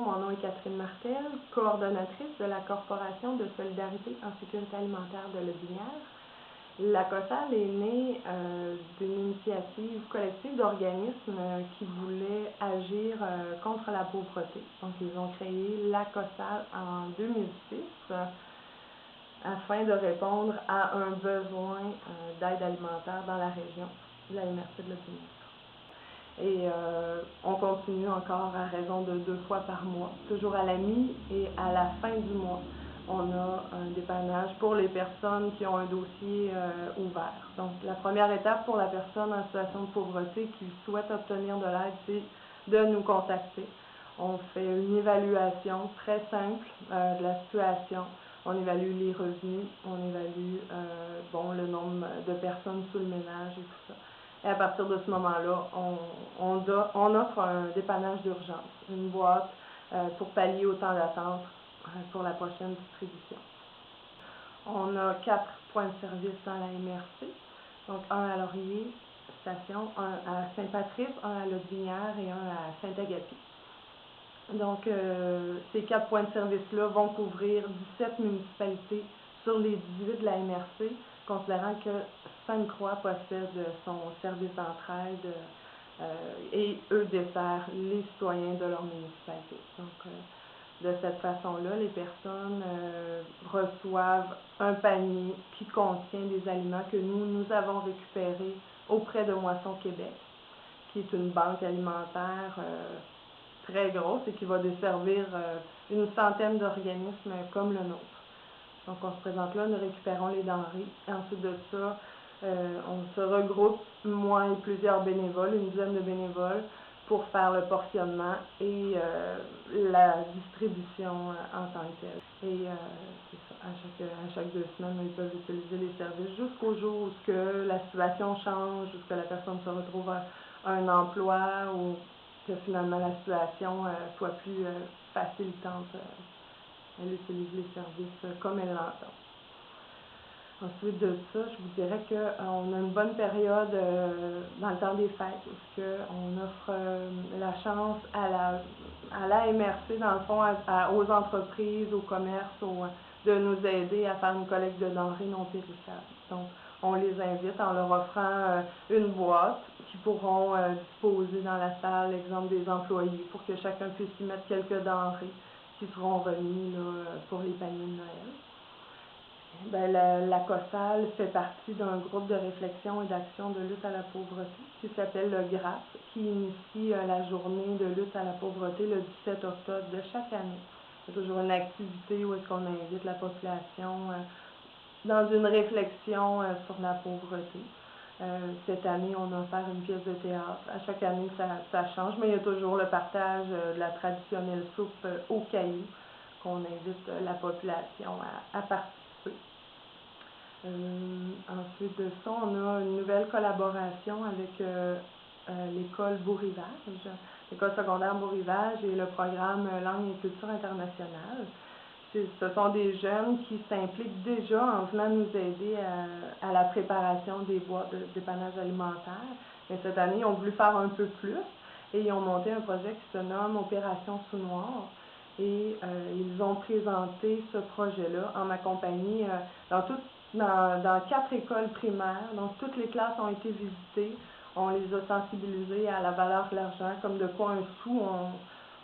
mon nom est Catherine Martel, coordonnatrice de la Corporation de solidarité en sécurité alimentaire de Lotbinière. La COSAL est née d'une initiative collective d'organismes qui voulaient agir contre la pauvreté. Donc, ils ont créé la COSAL en 2006 afin de répondre à un besoin d'aide alimentaire dans la région de la MRC de Lotbinière. Et on continue encore à raison de 2 fois par mois, toujours à la mi et à la fin du mois. On a un dépannage pour les personnes qui ont un dossier ouvert. Donc, la première étape pour la personne en situation de pauvreté qui souhaite obtenir de l'aide, c'est de nous contacter. On fait une évaluation très simple de la situation. On évalue les revenus, on évalue le nombre de personnes sous le ménage et tout ça. Et à partir de ce moment-là, on offre un dépannage d'urgence, une boîte pour pallier au temps d'attente pour la prochaine distribution. On a 4 points de service dans la MRC, donc un à Laurier Station, un à Saint-Patrice, un à Lotbinière et un à Saint-Agapi. Donc, ces 4 points de service-là vont couvrir 17 municipalités sur les 18 de la MRC, considérant que Sainte-Croix possède son service d'entraide et eux desservent les citoyens de leur municipalité. Donc, de cette façon-là, les personnes reçoivent un panier qui contient des aliments que nous avons récupérés auprès de Moisson Québec, qui est une banque alimentaire très grosse et qui va desservir une centaine d'organismes comme le nôtre. Donc, on se présente là, nous récupérons les denrées. Et ensuite de ça, on se regroupe, moi et plusieurs bénévoles, une dizaine de bénévoles, pour faire le portionnement et la distribution en tant que telle. Et c'est ça, à chaque 2 semaines, ils peuvent utiliser les services jusqu'au jour où que la situation change, où que la personne se retrouve à un emploi ou que finalement la situation soit plus facilitante. Elle utilise les services comme elle l'entend. Ensuite de ça, je vous dirais qu'on a une bonne période dans le temps des fêtes, où on offre la chance à la MRC, dans le fond, aux entreprises, aux commerces, de nous aider à faire une collecte de denrées non périssables. Donc, on les invite en leur offrant une boîte qu'ils pourront disposer dans la salle, exemple des employés, pour que chacun puisse y mettre quelques denrées qui seront remis là, pour les paniers de Noël. Ben, la COSAL fait partie d'un groupe de réflexion et d'action de lutte à la pauvreté qui s'appelle le GRAP, qui initie la journée de lutte à la pauvreté le 17 octobre de chaque année. C'est toujours une activité où est-ce qu'on invite la population dans une réflexion sur la pauvreté. Cette année, on a offert une pièce de théâtre. À chaque année, ça change, mais il y a toujours le partage de la traditionnelle soupe au caillou qu'on invite la population à participer. Ensuite de ça, on a une nouvelle collaboration avec l'école Beau-Rivage, l'école secondaire Beau-Rivage et le programme Langue et culture internationale. Ce sont des jeunes qui s'impliquent déjà en venant nous aider à la préparation des boîtes de dépannage alimentaire. Mais cette année, ils ont voulu faire un peu plus et ils ont monté un projet qui se nomme Opération Sous-Noir. Et ils ont présenté ce projet-là en ma compagnie dans 4 écoles primaires. Donc, toutes les classes ont été visitées. On les a sensibilisés à la valeur de l'argent, comme de quoi un sou,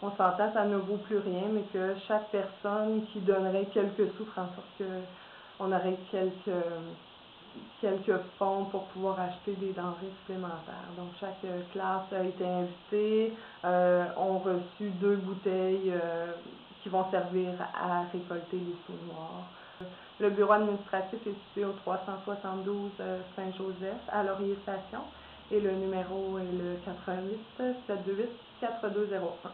on s'entend, ça ne vaut plus rien, mais que chaque personne qui donnerait quelques sous ferait en sorte qu'on aurait quelques fonds pour pouvoir acheter des denrées supplémentaires. Donc, chaque classe a été invitée, ont reçu 2 bouteilles qui vont servir à récolter les sous noirs. Le bureau administratif est situé au 372 Saint-Joseph, à Laurier Station, et le numéro est le 88 728 4201.